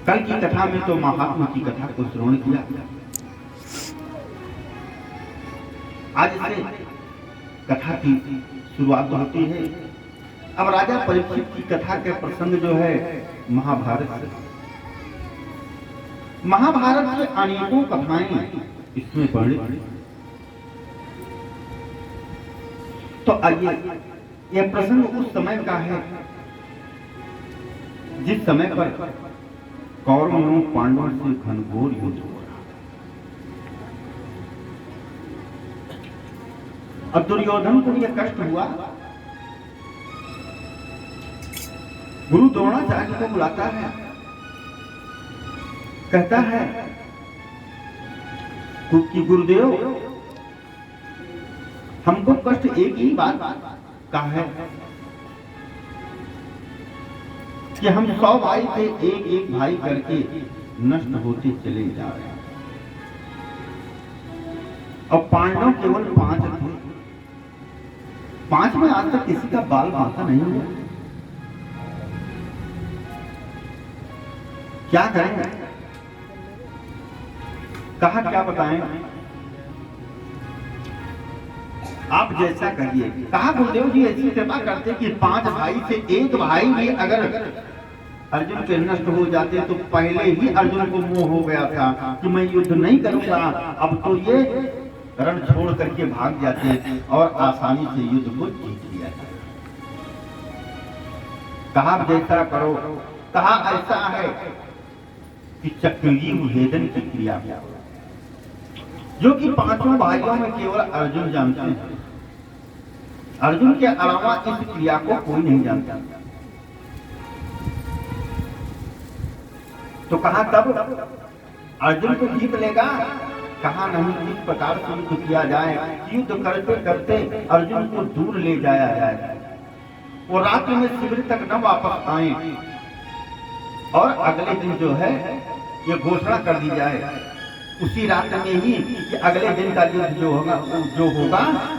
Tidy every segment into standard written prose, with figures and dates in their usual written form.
कल की कथा में तो महात्मा की कथा को श्रवण किया। आज से कथा की शुरुआत होती है। अब राजा परीक्षित की कथा के प्रसंग जो है महाभारत से। महाभारत के अनेकों कथाएं इसमें वर्णित। तो आइए, यह प्रसंग उस समय का है जिस समय पर कौरवों एवं पांडवों से घनघोर युद्ध हो रहा था। अब दुर्योधन को यह कष्ट हुआ। गुरु द्रोणाचार्य को बुलाता है, कहता है कि गुरुदेव, हमको कष्ट एक ही बात का है कि हम 100 भाई थे, एक एक भाई करके नष्ट होते चले जा रहे हैं। और पांडव केवल 5 थे। 5 में आज तक किसी का बाल बांका नहीं हुआ। क्या करेंगे? कहा क्या बताएं? आप जैसा कहिए। कहा गुरुदेव जी ऐसी कृपा करते कि 5 भाई से एक भाई भी अगर अर्जुन के नष्ट हो जाते तो पहले ही अर्जुन को मोह हो गया था कि मैं युद्ध नहीं करूंगा। अब तो ये रण छोड़ करके भाग जाते और आसानी से युद्ध को जीत लिया जाए। कहा जैसा करो। कहा ऐसा है कि चक्रव्यूह भेदन की क्रिया जो कि 5 भाइयों में केवल अर्जुन जानते हैं। अर्जुन के अलावा इस क्रिया को कोई नहीं जानता। तो कहा तब अर्जुन को जीत लेगा? कहा नहीं, इस प्रकार से युद्ध किया जाए, युद्ध करते करते अर्जुन को दूर ले जाया जाए, वो रात्रि में शिविर तक न वापस आए और अगले दिन जो है ये घोषणा कर दी जाए उसी रात में ही कि अगले दिन का युद्ध जो होगा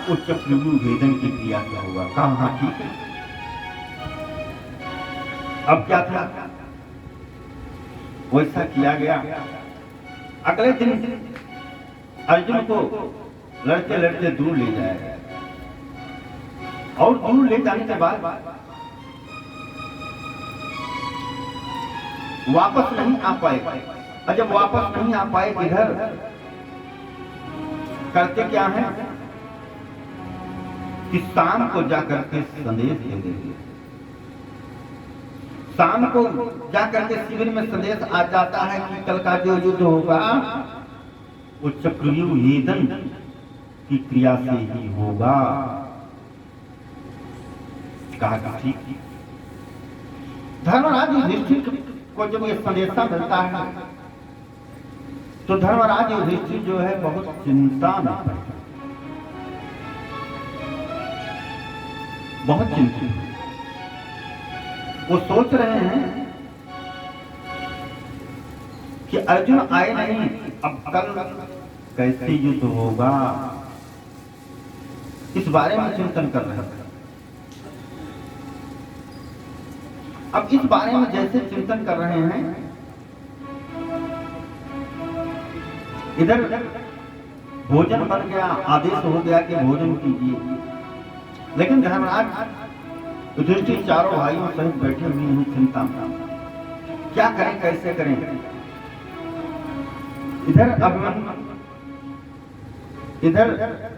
वो चक्रव्यूह भेदन की क्रिया क्या होगा। कहा हाँ ठीक है। अब क्या था, वैसा किया गया। अगले दिन अर्जुन को लड़ते लड़ते दूर ले जाया गया और दूर ले जाने के बाद वापस नहीं आ पाए। और जब वापस नहीं आ पाए इधर करते क्या है कि शाम को जाकर के संदेश दे देंगे। शाम को जाकर के शिविर में संदेश आ जाता है कि कल का जो युद्ध होगा वो चक्रव्यूह भेदन की क्रिया से ही होगा। कहा ठीक। धर्मराज युधिष्ठिर को जब ये संदेशा मिलता है तो धर्मराज युधिष्ठिर जो है बहुत चिंता में पड़ता, बहुत चिंतित। वो सोच रहे हैं कि अर्जुन आए नहीं, अब कल कैसे युद्ध होगा, इस बारे में चिंतन कर रहे हैं। अब इस बारे में जैसे चिंतन कर रहे हैं इधर भोजन बन गया, आदेश हो गया कि भोजन कीजिए। लेकिन धर्मराज युधिष्ठिर चारों भाइयों सहित बैठे हुए हैं चिंता में, क्या करें कैसे करें। इधर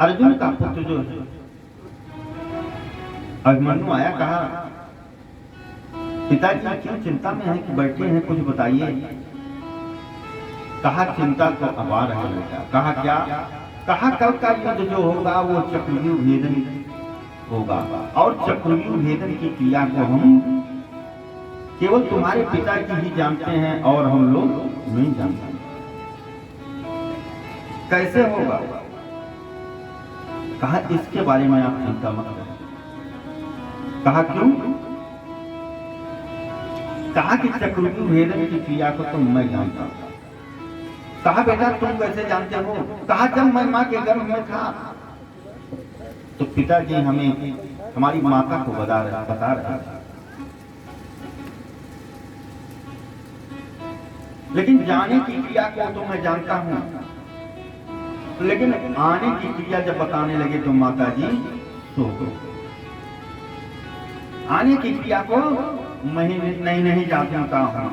अर्जुन का पुत्र जो है अभिमन्यु आया। कहा पिताजी क्यों चिंता में है कि बैठे हैं, कुछ बताइए। कहा चिंता तो अपार है बेटा। कहा क्या? कहा कल का युद्ध जो होगा वो चक्रव्यूह भेदन होगा और चक्रव्यूह भेदन की क्रिया को हम केवल तुम्हारे पिताजी ही जानते हैं और हम लोग नहीं जानते। कैसे होगा? कहा इसके बारे में आप चिंता मत करें। कहा क्यों? कहा कि चक्रव्यूह भेदन की क्रिया को तो मैं जानता हूं। कहा बेटा तुम कैसे जानते हो? कहा जब मैं मां के गर्भ में था तो पिताजी हमें हमारी माता को बता रहा था लेकिन जाने की क्रिया को तो मैं जानता हूं, लेकिन आने की क्रिया जब बताने लगे तो माता जी सो गए। आने की क्रिया को मैं नहीं जानता हूं।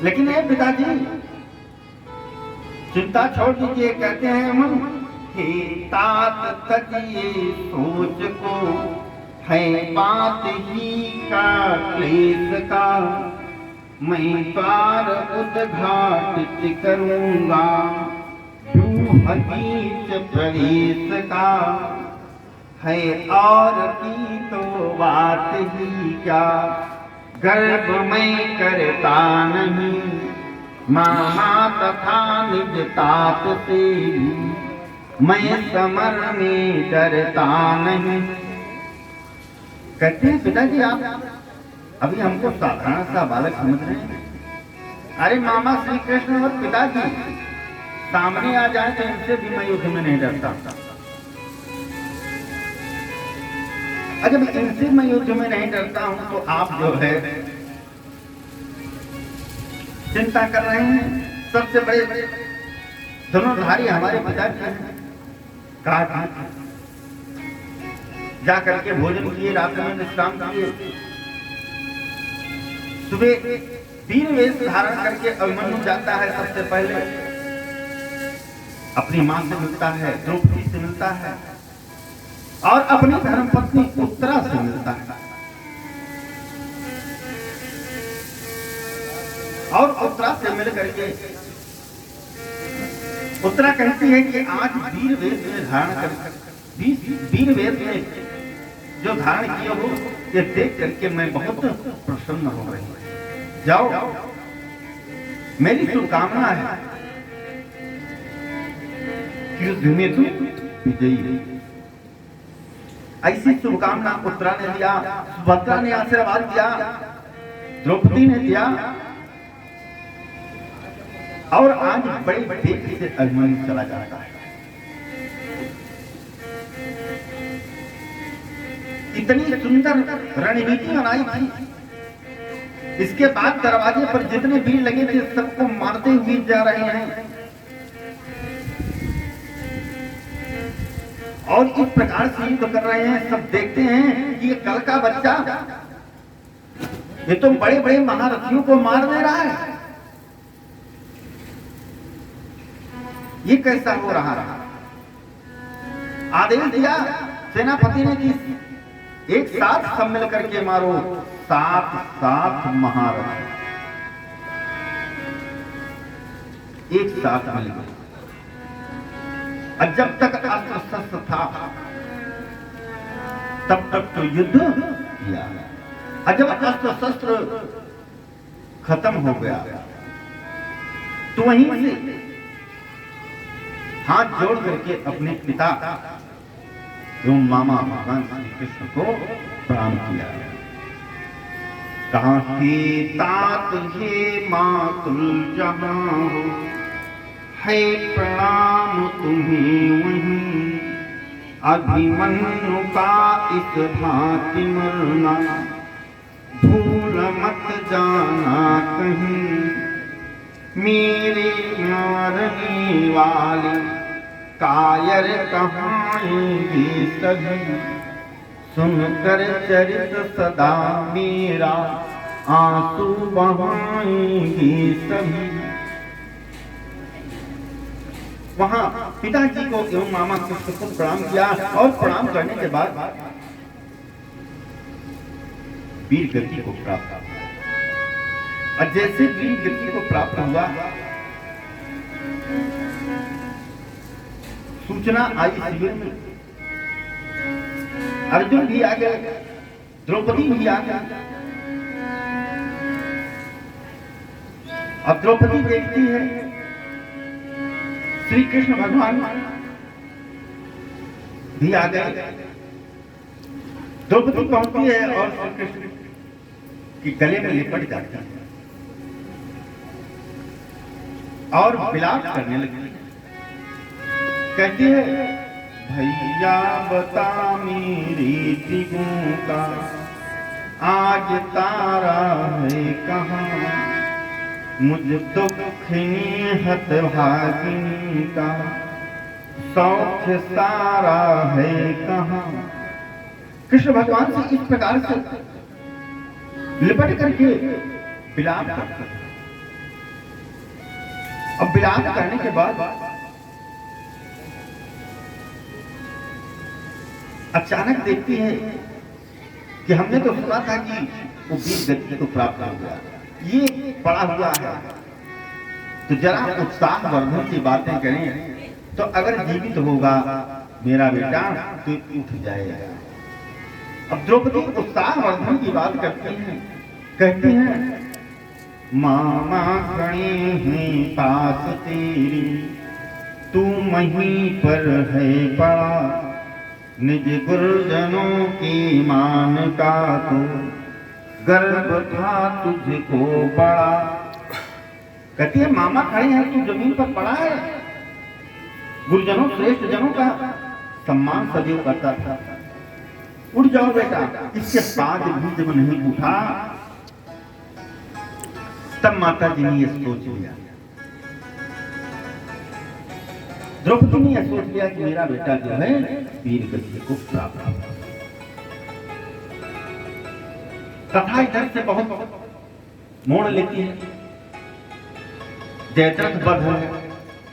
लेकिन ये पिताजी चिंता छोड़ दीजिए, कहते हैं मन हे तात तजिए सोच को, है बात ही का क्लेश का, मैं द्वार उद्घाटित करूंगा, हकीच प्रवेश का, है और की तो बात ही क्या, गर्भ में करता नहीं, मामा तथा निज तात से, मैं समर में डरता नहीं। कहते हैं पिताजी आप अभी हमको साधारण सा बालक समझ रहे हैं। अरे मामा श्री कृष्ण और पिताजी सामने आ जाए तो इनसे भी मैं युद्ध में नहीं डरता। जब इनसे मैं युद्ध में नहीं डरता हूं तो आप जो है चिंता कर रहे हैं। सबसे बड़े धनुर्धारी हमारे पिताजी हैं। कहा जा करके भोजन किए, रात में विश्राम किए, सुबह वीर वेश धारण करके अभिमन्यु जाता है। सबसे पहले अपनी मां से मिलता है, द्रौपदी से मिलता है और अपनी धर्मपत्नी उत्तरा से मिलता है। और उत्तरा से मिल करके उत्तरा कहती है कि आज वीर वेश में धारण कर, वीर वेश में जो धारण किया हो ये देख करके मैं बहुत प्रसन्न हो रही हूं। जाओ, मेरी शुभकामना है युद्ध में तू विजयी। ऐसी शुभकामना उत्तरा ने दिया, सुभद्रा ने आशीर्वाद दिया, द्रौपदी ने दिया और आज बड़े तेजी से अभिमन्यु चला जाता है। इतनी सुंदर रणनीति बनाई थी। इसके बाद दरवाजे पर जितने वीर लगे थे सबको मारते हुए जा रहे हैं और इस प्रकार से युद्ध कर रहे हैं। सब देखते हैं कि ये कल का बच्चा ये तो बड़े बड़े महारथियों को मार दे रहा है, ये कैसा हो रहा है। आदेश दिया सेनापति ने कि एक साथ सब मिल करके मारो, 7 महारथी एक साथ मिल गए। और जब तक अस्त्र शस्त्र था तब तक तो युद्ध किया, और जब अस्त्र शस्त्र खत्म हो गया तो वहीं से हाथ जोड़ करके अपने पिता एवं मामा भगवान श्री कृष्ण को प्रणाम किया। कहा कि तात हे मातुल जहां हो, है प्रणाम तुम्हें वहीं, अभिमन्यु का इस भांति मरना, भूल मत जाना कहीं, मेरे मारने वाले कायर कहाएंगे सभी, सुनकर चरित सदा मेरा आंसू बहाएंगे सभी। वहां पिताजी को एवं मामा कृष्ण को प्रणाम किया और प्रणाम करने के बाद वीर गति को प्राप्त हुआ। और जैसे वीर गति को प्राप्त हुआ सूचना आई शिविर में, अर्जुन भी आ गया, द्रौपदी भी आ गया। अब द्रौपदी देखती है श्री कृष्ण भगवान भी आ गए। द्रौपदी पहुंचती है और श्री कृष्ण की गले में लिपट जाती है और विलाप करने लगती है। कहती है भैया बता मेरी दिगों का आज तारा है कहाँ, मुझ दुखिनी हतभागिनी का सौख्य सारा है कहाँ। कृष्ण भगवान से इस प्रकार से लिपट करके विलाप करते हैं। अब विलाप करने के बाद अचानक देखती है कि हमने तो सुना था कि वो वीर गति को प्राप्त हो गया, ये पड़ा हुआ है, तो जरा उत्साह वर्धन की बातें करें, तो अगर जीवित होगा मेरा बेटा तो उठ जाएगा। अब द्रौपदी उत्साह वर्धन की बात करती हैं, कहती हैं मामा खड़े हैं पास तेरी, तू वहीं पर है पड़ा, निज गुरुजनों की मान का तो गर्व था तुझको बड़ा। कहती है मामा खड़े हैं, तू जमीन पर पड़ा है, गुरुजनों श्रेष्ठ जनों का सम्मान सदैव करता था, उठ जाओ बेटा। इसके बाद भी जब नहीं उठा तब माता जी ने यह सोच लिया, द्रौपदी ने यह सोच लिया कि मेरा बेटा जो है वीर गति को प्राप्त हो। कथा इधर से बहुत मोड़ लेती है, जयद्रथ वध है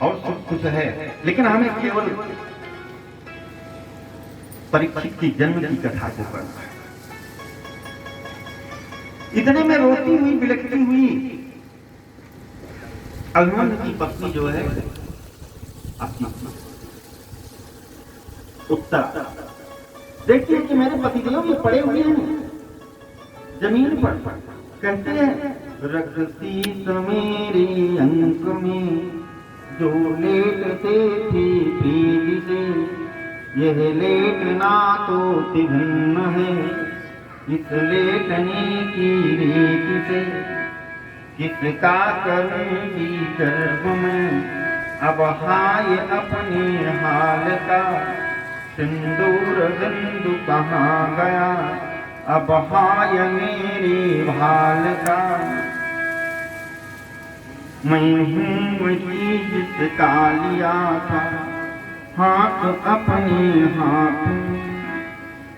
और सब कुछ है, लेकिन हमें केवल परीक्षित की जन्म की कथा को पढ़ना है। इतने में रोती हुई बिलखती हुई अभिमन्यु की पत्नी जो है आपकी उत्तरा देखती है कि मेरे पतिदेव ये पड़े हुए हैं जमीन पर। कहते हैं रखती समेरी अंक में जो लेटते थे प्रीति से, यह लेटना तो तिभिन्न है इस लेटने की रीत से, किसका करूंगी गर्भ में अब हाय अपने हाल का, सिंदूर बिंदु कहाँ गया अब हाय मेरी भाल का। मैं हूँ वही जिसका लिया था हाथ अपने हाथ,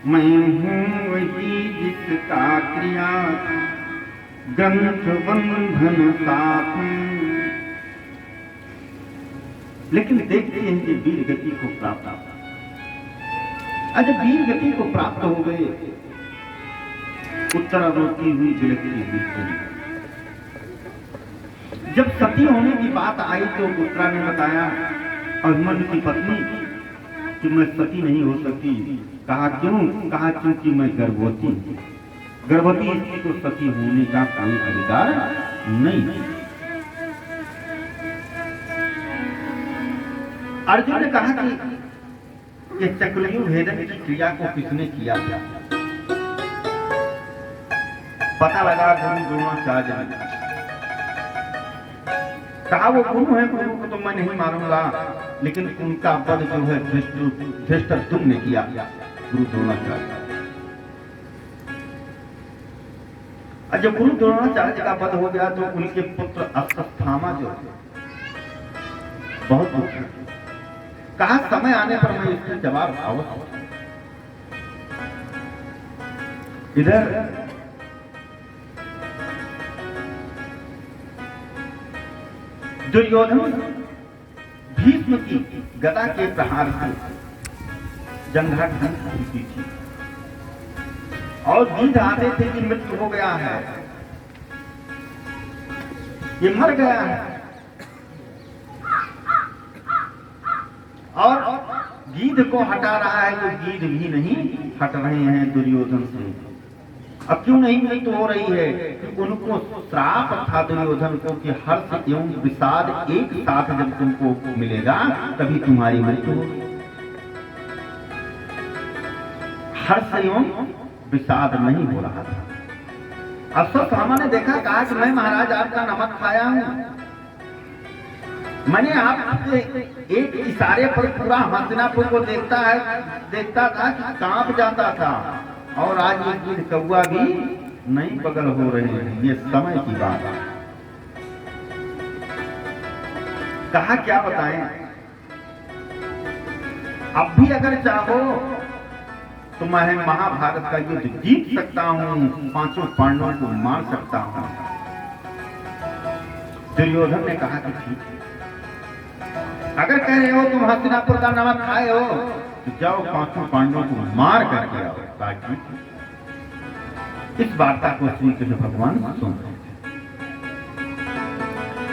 मैं हूँ वही जिसका क्रिया था ग्रंथ बंधन साथ। लेकिन देखते हैं कि वीर गति को प्राप्त हुआ। जब वीर गति को प्राप्त हो गए, उत्तरा रोती हुई बिलखती हुई चली। जब सती होने की बात आई तो उत्तरा ने बताया अभिमन्यु की पत्नी कि मैं सती नहीं हो सकती। कहा क्यों? कहा क्योंकि मैं गर्भवती, गर्भवती स्त्री को सती होने का कोई अधिकार नहीं। अर्जुन ने कहा कि ये चक्रव्यूह भेदन की क्रिया को किसने किया था? पता लगा गुरु द्रोणाचार्य ने। कहा वो गुरु है, गुरु को तो मैं नहीं मारूंगा, लेकिन उनका पद जो है धृष्ट तुमने किया गुरु द्रोणाचार्य। और जब गुरु द्रोणाचार्य का पद हो गया तो उनके पुत्र अश्वत्थामा जो बहुत दुखी। कहा समय आने पर मैं इसके जवाब अवश्य। इधर दुर्योधन भीष्म की गदा के प्रहार से जंघा ढंग होती थी और गीत आते थे कि मृत्यु हो गया है, ये मर गया है। और गीध को हटा रहा है तो गीध भी नहीं हट रहे हैं दुर्योधन से। अब क्यों नहीं मृत्यु हो रही है? कि उनको श्राप था दुर्योधन को कि हर्ष एवं विषाद एक साथ जब तुमको मिलेगा तभी तुम्हारी मृत्यु होगी। हर्ष एवं विषाद नहीं हो रहा था। अश्वत्थामा ने देखा, कहा कि मैं महाराज आपका नमक खाया हूं, मैंने आपके एक इशारे पर पूरा हस्तिनापुर को देखता था कि कांप जाता था, और आज ये गिद्ध कौवा भी नहीं बगल हो रहे हैं। ये समय की बात है। कहा क्या बताएं, अब भी अगर चाहो तो मैं महाभारत का युद्ध जीत सकता हूं, पांचों पांडवों को मार सकता हूं। दुर्योधन ने कहा कि ठीक है, अगर कह रहे हो तुम हस्तिनापुर का नमक खाए हो तो जाओ पांचों पांडवों को मार करके आओ। ताकि इस वार्ता को श्री कृष्ण भगवान सुन रहे थे।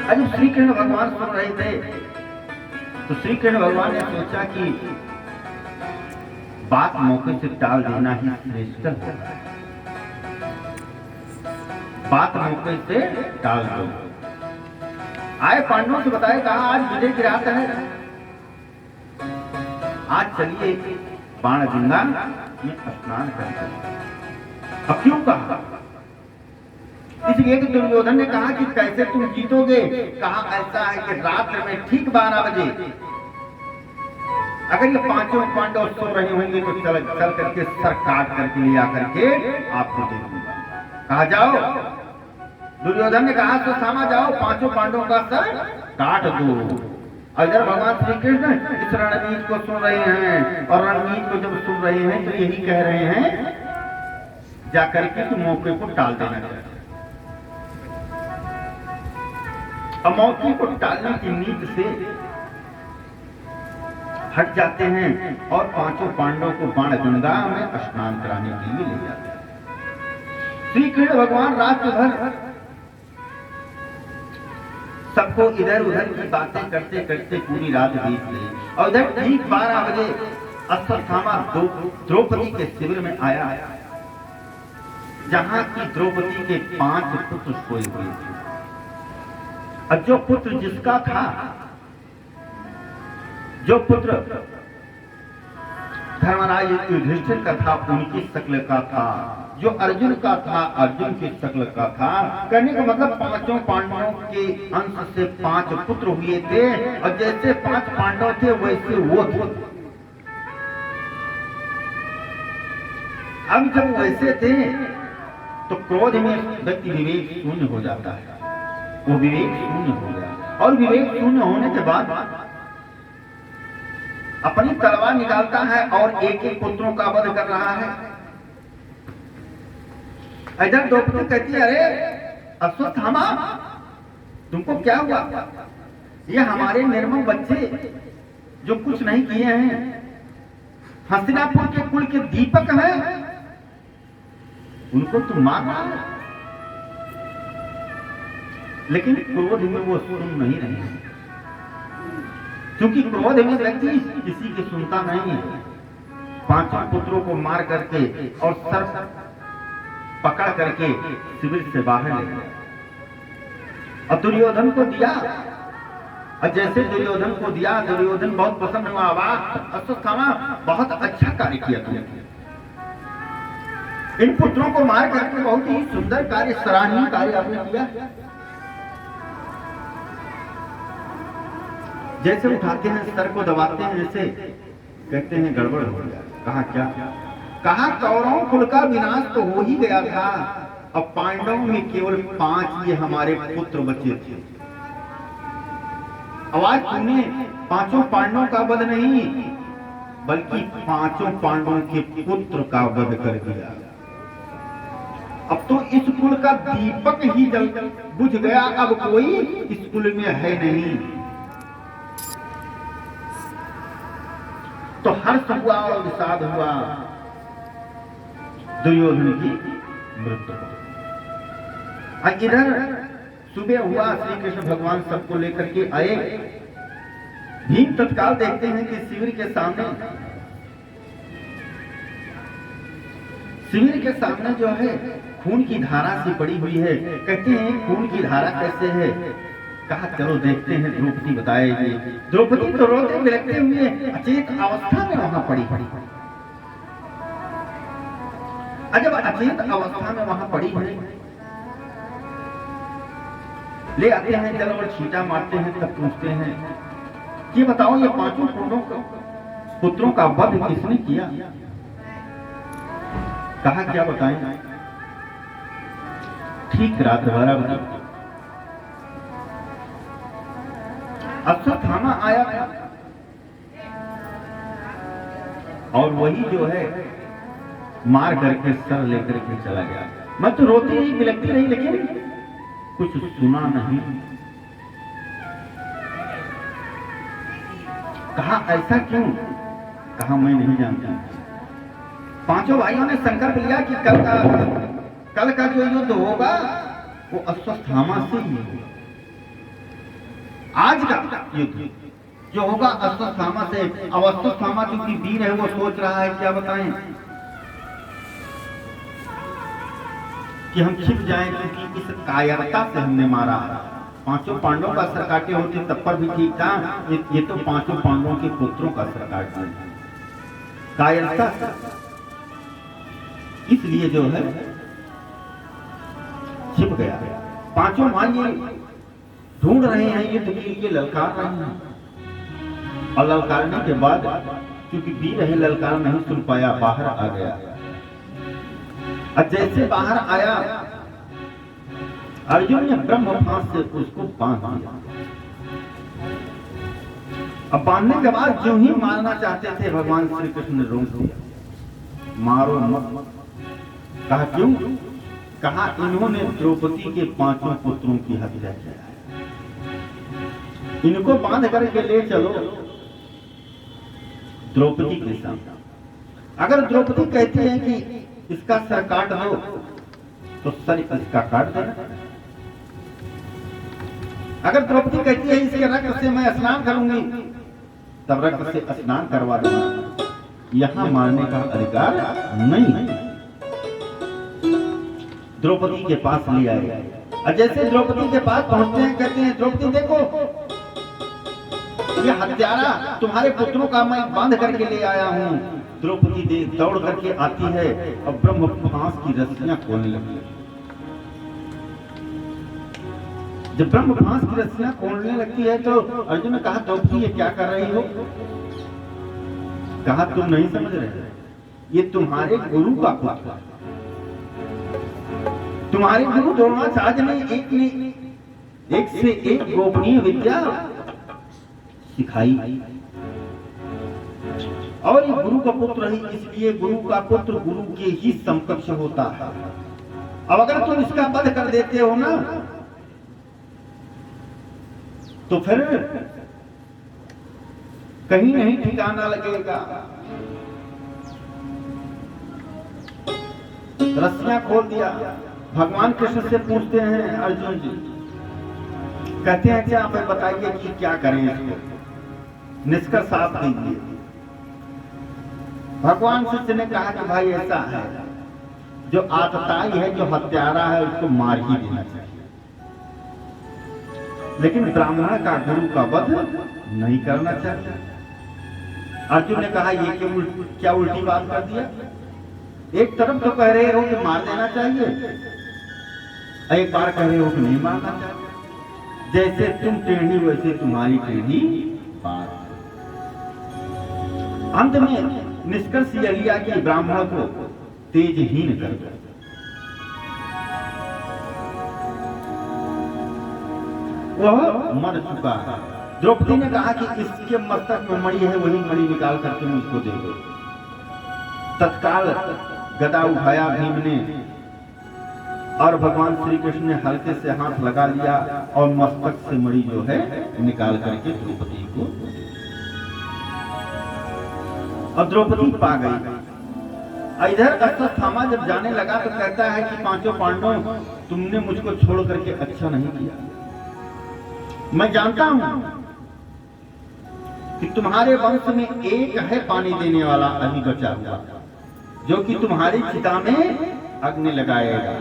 जब श्री कृष्ण भगवान सुन रहे थे तो श्री कृष्ण भगवान ने सोचा कि बात मौके से टाल देना ही श्रेष्ठ है। बात मौके से टाल दो। आए पांडवों से बताए, कहा आज विजय की रात है, आज चलिए बाणगंगा में स्नान करते हैं। अब क्यों कहा? इसलिए कि दुर्योधन ने कहा कि कैसे तुम जीतोगे? कहा ऐसा है कि रात में ठीक 12 बजे अगर ये पांचों पांडव सो रहे होंगे तो चल करके सर काट करके ले आकर के आपको दे दूंगा। कहा जाओ। दुर्योधन ने कहा तो सामा जाओ, पांचों पांडवों का सर काट दो। अगर भगवान श्री कृष्ण इस रणनीति को सुन रहे हैं और रणनीति को जब सुन रहे हैं तो यही कह रहे हैं जाकर के तो मौके को टाल देना चाहिए। अब मौके को टालने की नीति से हट जाते हैं और पांचों पांडवों को बाणगंगा में स्नान कराने के लिए ले जाते हैं। श्री कृष्ण भगवान रात भर सबको इधर उधर की बातें करते करते पूरी रात बीत गई और इधर ठीक 12 बजे अश्वत्थामा द्रौपदी के शिविर में आया, जहां की द्रौपदी के 5 पुत्र सोए हुए थे। और जो पुत्र जिसका था, जो पुत्र धर्मराज युधिष्ठिर का था उनकी शक्ल का था, जो अर्जुन का था अर्जुन की शक्ल का था। कहने का मतलब पांचों पांडवों के अंश से 5 पुत्र हुए थे और जैसे 5 पांडव थे वैसे वो थे। अब जब वैसे थे तो क्रोध में व्यक्ति विवेक शून्य हो जाता है, वो विवेक शून्य हो गया और विवेक शून्य होने के बाद अपनी तलवार निकालता है और एक एक पुत्रों का वध कर रहा है। इधर द्रौपदी कहती है, अरे अश्वत्थामा तुमको क्या हुआ? ये हमारे निर्मम बच्चे जो कुछ नहीं किए हैं, हस्तिनापुर के कुल के दीपक हैं, उनको तुम मार रहा है। लेकिन क्रोध में वो सुन नहीं रहे हैं, क्योंकि क्रोध में व्यक्ति किसी की सुनता नहीं है। 5 पुत्रों को मार करके और सर पकड़ करके शिविर से बाहर ले गया और दुर्योधन को दिया। और जैसे दुर्योधन को दिया, दुर्योधन बहुत प्रसन्न हुआ। वाह अश्वत्थामा, बहुत अच्छा कार्य किया तुमने, इन पुत्रों को मार करके बहुत ही सुंदर कार्य, सराहनीय कार्य आपने किया। जैसे उठाते हैं सर को दबाते हैं, जैसे कहते हैं गड़बड़ हो गया। कहा क्या? कहा कौरवों कुल का विनाश तो हो ही गया था, अब पांडवों में केवल 5 ये हमारे पुत्र बचे थे। आवाज तुमने 5 पांडवों का वध नहीं बल्कि 5 पांडवों के पुत्र का वध कर दिया। अब तो इस कुल का दीपक ही जल बुझ गया, अब कोई इस कुल में है नहीं। तो हर्ष हुआ और विषाद हुआ, दुर्योधन की मृत्यु। और इधर सुबह हुआ, श्री कृष्ण भगवान सबको लेकर के आए। भीम तत्काल देखते हैं कि शिविर के सामने जो है खून की धारा सी पड़ी हुई है। कहते हैं खून की धारा कैसे है? कहा चलो देखते हैं, द्रौपदी बताएगी। द्रौपदी तो रोते बिलखते हुए अचेत अवस्था में वहां पड़ी। जब अचेत अवस्था में वहां पड़ी है, ले आते हैं जल और छींटा मारते हैं, तब पूछते हैं कि बताओ ये 5 पुत्रों का वध किसने किया? कहा क्या बताएं? ठीक रात 12 बजे अश्वत्थामा आया था और वही जो है मार करके सर लेकर के चला गया। मैं तो रोती रही, बिलखती रही, लेकिन कुछ सुना नहीं। कहा ऐसा क्यों? कहा मैं नहीं जानता। पांचों भाइयों ने संकल्प लिया कि कल का जो युद्ध होगा वो अश्वत्थामा से ही होगा। आज का युद्ध जो होगा अश्वत्थामा से। अब अश्वत्थामा क्योंकि वीर है, वो सोच रहा है क्या बताएं कि हम छिप जाएं, क्योंकि इस कायरता से हमने मारा। पांचों पांडवों का सर काटे होते तब पर भी ठीक था, ये तो पांचों पांडवों के पुत्रों का सर काट दिया कायरता से। इसलिए जो है छिप गया। पांचों भाई ढूंढ रहे हैं, युद्ध के लिए ललकार रहे हैं, और ललकारने के बाद क्योंकि वीर है, ललकार नहीं सुन पाया, बाहर आ गया। और जैसे बाहर आया, अर्जुन ने ब्रह्म फांस से उसको बांध दिया। अब बांधने के बाद जो ही मारना चाहते थे, भगवान श्री कृष्ण ने रोक दिया, मारो मत। कहा क्यों? कहा इन्होंने द्रौपदी के पांचों पुत्रों की हत्या किया है, इनको बांध करके ले चलो द्रौपदी के सामने। अगर द्रौपदी कहती है कि इसका सर काट दो, तो सर इसका काट देना। अगर द्रौपदी कहती है इसके रक्त से मैं स्नान करूंगी, तब रक्त से स्नान करवा देना। यहां मारने का अधिकार नहीं है। द्रौपदी के पास ले आए, और जैसे द्रौपदी के पास पहुंचते हैं, कहते हैं द्रौपदी देखो, ये हत्यारा तुम्हारे पुत्रों का मैं बांध करके ले आया हूं। द्रौपदी दौड़ करके आती है और ब्रह्म फांस की रस्सियां खोलने लगती है। जब ब्रह्म फांस की रस्सियां खोलने लगती है तो अर्जुन ने कहा द्रौपदी ये क्या कर रही हो? कहा तुम नहीं समझ रहे, ये तुम्हारे गुरु का पुत्र है। तुम्हारे गुरु द्रोणाचार्य ने एक से एक गोपनीय विद्या सिखाई, और ये गुरु का पुत्र है, इसलिए गुरु का पुत्र गुरु के ही समकक्ष होता है। अब अगर तुम इसका वध कर देते हो ना, तो फिर कहीं नहीं ठिकाना लगेगा। रस्सियां खोल दिया। भगवान कृष्ण से पूछते हैं अर्जुन जी, कहते हैं क्या आप बताइए कि क्या करें इसको, निष्कर्ष आप दीजिए। भगवान शिष्य ने कहा कि भाई ऐसा है, जो आतताई है, जो हत्यारा है, उसको मार ही देना चाहिए, लेकिन ब्राह्मण का गुरु का वध नहीं करना चाहिए। अर्जुन ने कहा ये क्या उल्टी बात कर दिया? एक तरफ तो कह रहे हो कि मार देना चाहिए, एक बार कह रहे हो कि नहीं मारना चाहिए। जैसे तुम टेढ़ी वैसे तुम्हारी टेढ़ी बात। अंत में निष्कर्ष यह लिया कि ब्राह्मण को तेजहीन कर दो। वह मर चुका है। द्रौपदी ने कहा कि इसके मस्तक में मणि है, वही मणि निकाल करके मुझको दे दो। तत्काल गदा उठाया भीम ने, और भगवान श्री कृष्ण ने हल्के से हाथ लगा लिया और मस्तक से मणि जो है निकाल करके द्रौपदी को, और द्रौपदी पा गई। इधर अश्वत्थामा जब जाने लगा तो कहता है कि पांचों पांडव, तुमने मुझको छोड़ करके अच्छा नहीं किया। मैं जानता हूं कि तुम्हारे वंश में एक है पानी देने वाला अभी बचा हुआ, जो कि तुम्हारी चिता में अग्नि लगाएगा।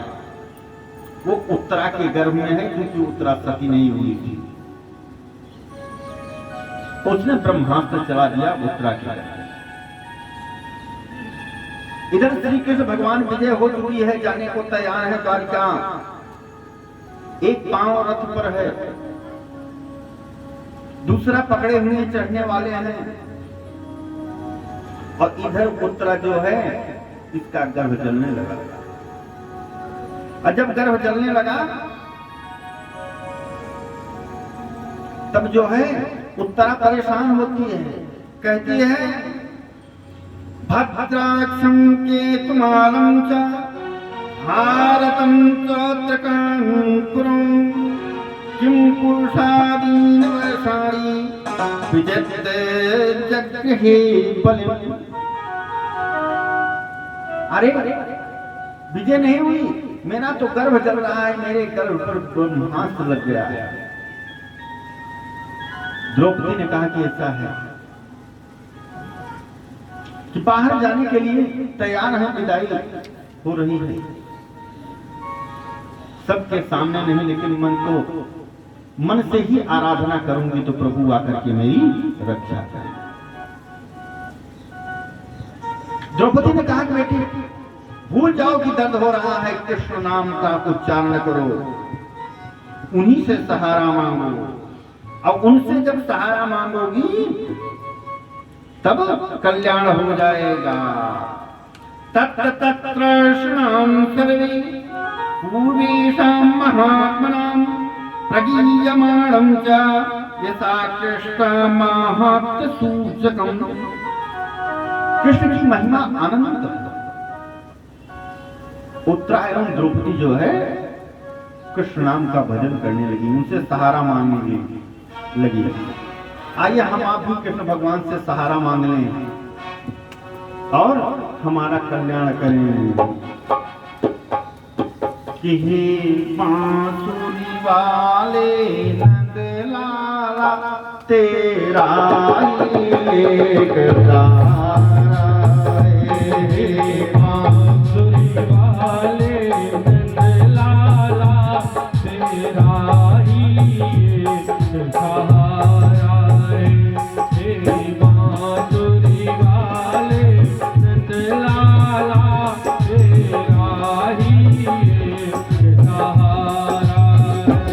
वो उत्तरा के गर्भ में है, क्योंकि उत्तरा सती नहीं हुई थी। उसने ब्रह्मास्त्र चला दिया उत्तरा के गर्भ में। इधर श्री कृष्ण भगवान विजय हो चुकी है, जाने को तैयार है द्वारिका। एक पांव रथ पर है, दूसरा पकड़े हुए चढ़ने वाले हैं, और इधर उत्तरा जो है इसका गर्भ जलने लगा। और जब गर्भ जलने लगा तब जो है उत्तरा परेशान होती है, कहती है भद्राक्षं केतुमालं च भारतं चोत्रकाङ्कुरं किं पुरुषादीन वर्षाणि विजयते जगृहे बलिम्। अरे विजय नहीं हुई, मेरा तो गर्भ चल रहा है, मेरे गर्भ पर ब्रह्मास्त्र लग गया है। द्रौपदी ने कहा कि ऐसा है कि बाहर जाने के लिए तैयार है, विदाई हो रही है, सबके सामने नहीं, लेकिन मन से ही आराधना करूंगी तो प्रभु आकर के मेरी रक्षा करें। द्रौपदी ने कहा कि बेटी भूल जाओ कि दर्द हो रहा है, कृष्ण नाम का उच्चारण करो, उन्हीं से सहारा मांगो, और उनसे जब सहारा मांगोगी तब कल्याण हो जाएगा। तत्र तत्र शृणाम सर्वे पूर्वेषां महात्मनां प्रगीयमाणं च यथा कृष्ण माहात्म्य सूचकम्। कृष्ण की महिमा अनंत है। उत्तरा एवं द्रौपदी जो है कृष्ण नाम का भजन करने लगी, उनसे सहारा मांगने लगी। आइए हम आप भी कृष्ण भगवान से सहारा मांग लें और हमारा कल्याण करें। कि हे बांसुरी वाले नंद लाला तेरा एक तारा है, बांसुरी वाले नंद लाला तेरा ही एक सहारा है, हे बांसुरी वाले नंद लाला तेरा ही एक सहारा है।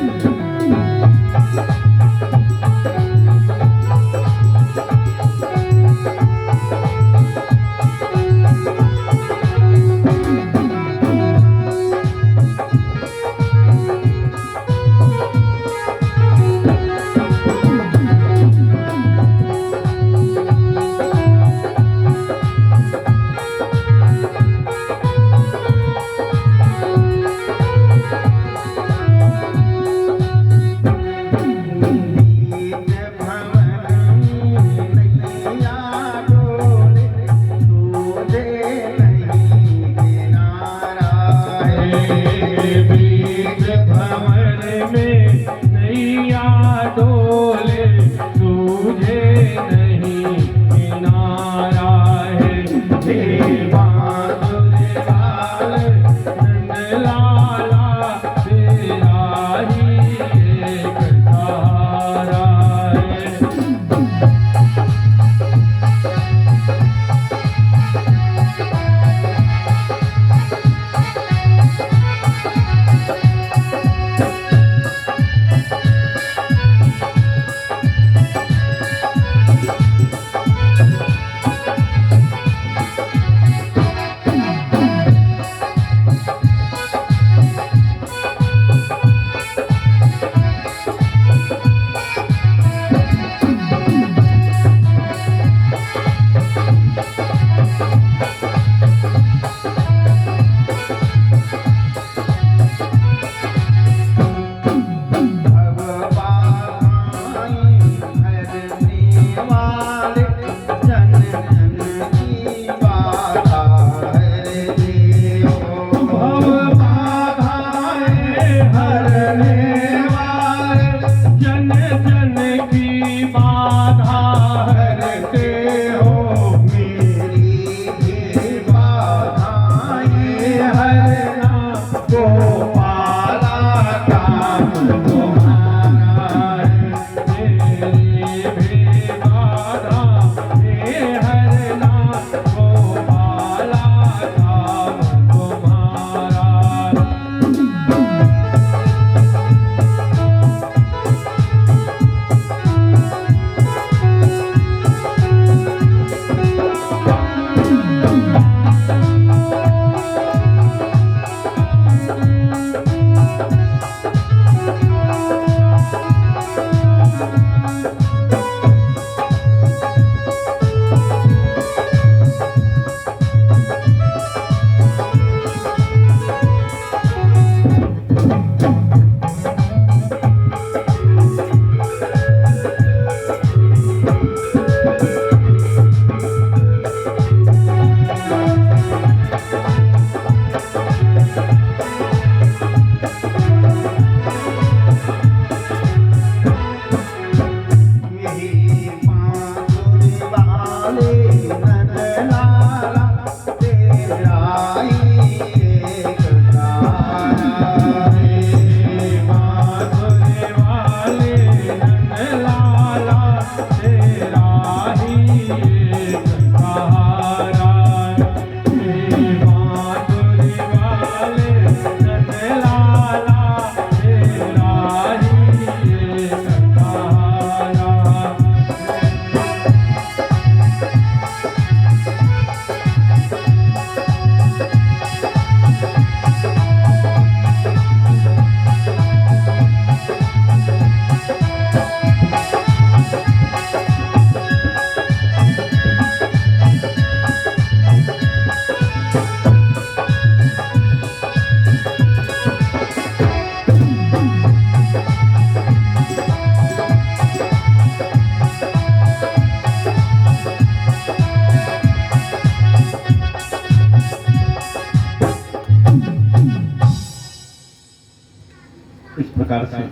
से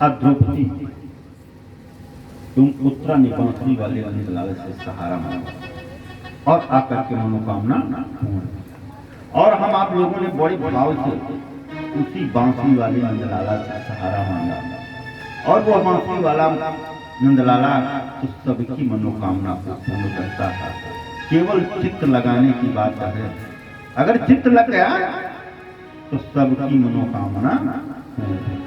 द्रौपदी तुम उत्तरा ने बांसुरी वाले नंदलाला से सहारा मांगा और आकर के मनोकामना पूर्ण। और हम आप लोगों ने बड़े भाव से उसी बांसुरी वाले नंदलाला से सहारा मांगा और वो बांसुरी वाला नंदलाला तो सबकी मनोकामना को पूर्ण करता था। केवल चित्त लगाने की बात है, अगर चित्त लग गया तो सबकी मनोकामना पूर्ण।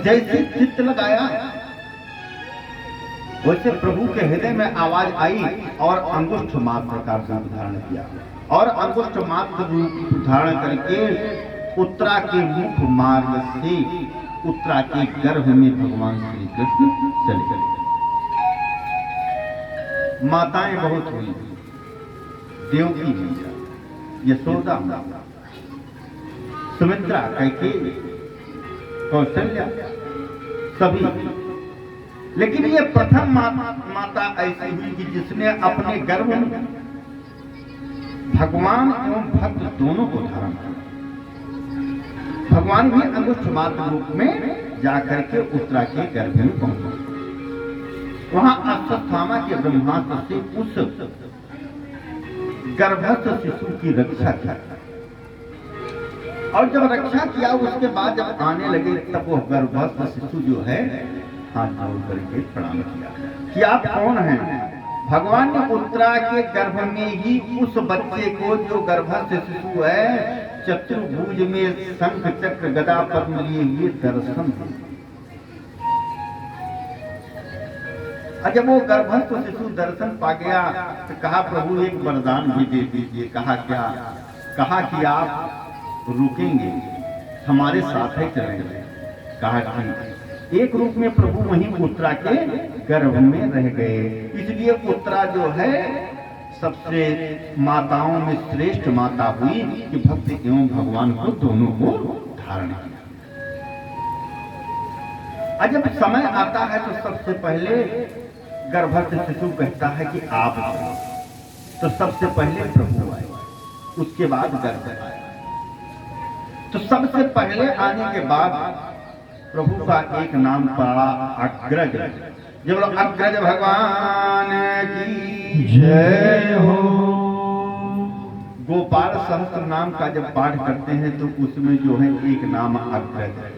जैसे चित्त लगाया वैसे प्रभु के हृदय में आवाज आई और अंगुष्ठ मात्र का रूप धारण किया और अंगुष्ठ मात्र रूप धारण करके उत्तरा के मुख मार्ग से उत्तरा के गर्भ में भगवान श्री कृष्ण चले गए। माताएं बहुत हुई, देवकी मैया, यशोदा, सुमित्रा, कैकेयी, कौशल्या, सभी। लेकिन ये प्रथम माता ऐसी हुई कि जिसने अपने गर्भ में भगवान एवं भक्त दोनों को धारण किया। भगवान भी अंगुष्ठ मात्र रूप में जाकर के उत्तरा के गर्भ में पहुंचे। वहां अश्वत्थामा के ब्रह्मास्त्र से उस गर्भस्थ शिशु की रक्षा की और जब रक्षा किया उसके बाद जब आने लगे तब वो गर्भस्थ शिशु जो है हाथ जोड़ करके प्रणाम किया कि आप कौन हैं। भगवान ने उत्तरा के गर्भ में ही उस बच्चे को जो गर्भस्थ शिशु है चतुर्भुज में शंख चक्र गदा पद्म लिए हुए दर्शन। जब वो गर्भस्थ शिशु दर्शन पा गया तो कहा प्रभु एक वरदान भी दे दीजिए। कहा क्या? कहा कि आप रुकेंगे, हमारे साथ ही चलेंगे। कहा कि एक रूप में प्रभु वहीं उत्तरा के गर्भ में रह गए। इसलिए उत्तरा जो है सबसे माताओं में श्रेष्ठ माता हुई कि भक्त एवं भगवान को दोनों को धारण किया। जब समय आता है तो सबसे पहले गर्भस्थ शिशु कहता है कि आप चलो, तो सबसे पहले प्रभु आए, उसके बाद गर्भ आए। तो सबसे पहले आने के बाद प्रभु का एक नाम पड़ा अग्रज। जब लोग अग्रज भगवान की जय हो। गोपाल सहस्त्र नाम का जब पाठ करते हैं तो उसमें जो है एक नाम अग्रज है।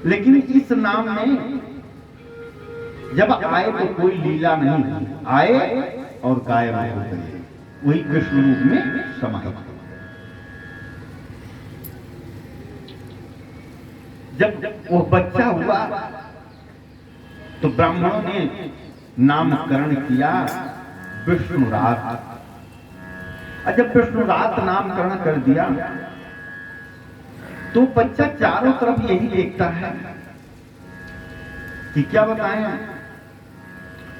लेकिन इस नाम में जब आए तो कोई लीला नहीं, आए और गायब हो गए, वही कृष्ण रूप में समाहित। जब वो बच्चा हुआ तो ब्राह्मणों ने नामकरण किया विष्णुरात। जब विष्णुरात नामकरण कर दिया तो बच्चा चारों तरफ यही देखता है कि क्या बताएं,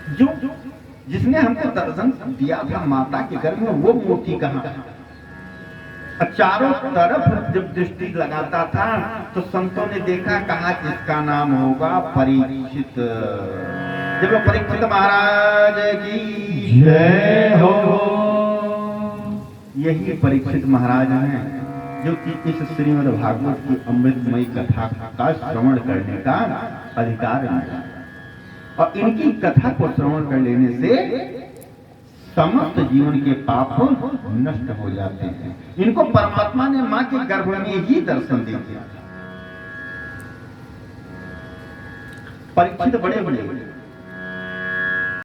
जो जिसने हमको दर्शन दिया था माता के गर्भ में वो मूर्ति कहां। चारों तरफ जब दृष्टि लगाता था तो संतों ने देखा, कहा कि इसका नाम होगा परीक्षित। जब वो परीक्षित महाराज की जय हो। यही परीक्षित महाराज हैं जो कि इस श्रीमद् भागवत की अमृतमयी कथा का श्रवण करने का अधिकार मिला और इनकी कथा को श्रवण कर लेने से समस्त जीवन के पाप नष्ट हो जाते हैं। इनको परमात्मा ने मां के गर्भ में ही दर्शन दे दिया। परीक्षित बड़े बड़े